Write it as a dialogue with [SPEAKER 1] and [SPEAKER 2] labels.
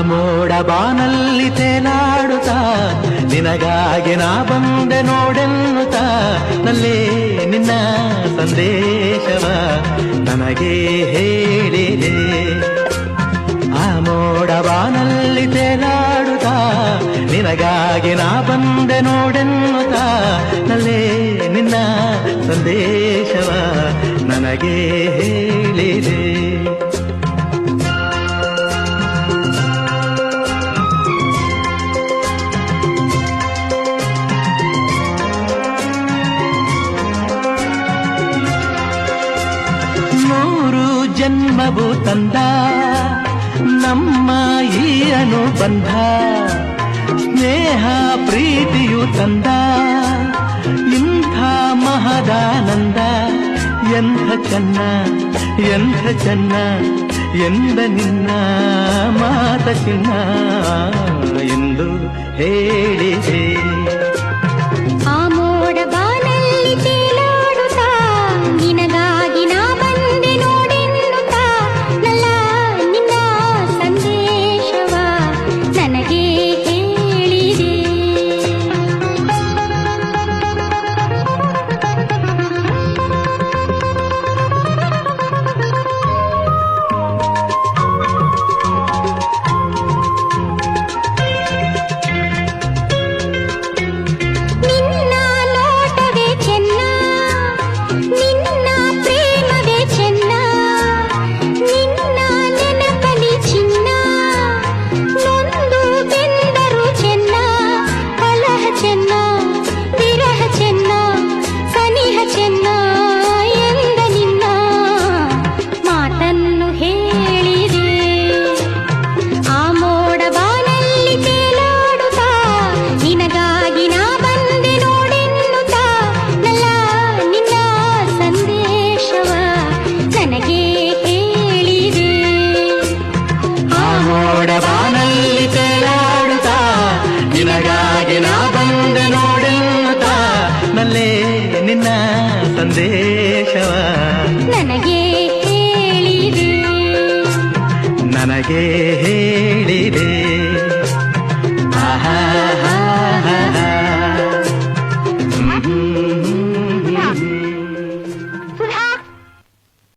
[SPEAKER 1] ಮೋಡ ಬಾನಲ್ಲಿ ತೇಲಾಡುತ್ತಾ ನಿನಗಾಗಿ ನಾ ಬಂದೆ ನೋಡೆನ್ನುತ್ತಾ ನಲ್ಲೇ ನಿನ್ನ ಸಂದೇಶವ ನನಗೆ ಹೇಳಿದೆ. ಆ ಮೋಡ ಬಾನಲ್ಲಿ ತೇಲಾಡುತ್ತಾ ನಿನಗಾಗಿ ನಾ ಬಂದೆ ನೋಡೆನ್ನುತ್ತಾ ನಲ್ಲೇ ನಿನ್ನ ಸಂದೇಶವ ನನಗೆ ಹೇಳಿದೆ. ಜನ್ಮವು ತಂದ ನಮ್ಮ ಈ ಅನುಬಂಧ, ಸ್ನೇಹ ಪ್ರೀತಿಯು ತಂದ ಇಂಥ ಮಹದಾನಂದ. ಎಂಥ ಚೆನ್ನ ಎಂಥ ಚೆನ್ನ ಎಂದ ನಿನ್ನ ಮಾತ ಚಿನ್ನ ಎಂದು ಹೇಳಿದೆ.
[SPEAKER 2] ಆ ಮೋಡ ಬಾನಲ್ಲಿ ತೇಲಾಡುತ್ತಾ ನಿನಗಾಗಿ ನಾ ಬಂದೆ ನೋಡೆನ್ನುತ್ತಾ ನಲ್ಲ ನಿನ್ನ ಸಂದೇಶವ ನನಗೆ ಹೇಳಿದೆ.
[SPEAKER 1] ನಿನಗಾಗಿ ನಾ ಬಂದೆ ನೋಡೆನ್ನುತ್ತಾ ನಲ್ಲೇ ನಿನ್ನ ಸಂದೇಶವ
[SPEAKER 2] ನನಗೆ ಹೇಳಿದೆ.
[SPEAKER 1] ನನಗೆ ಹೇಳಿದೆ.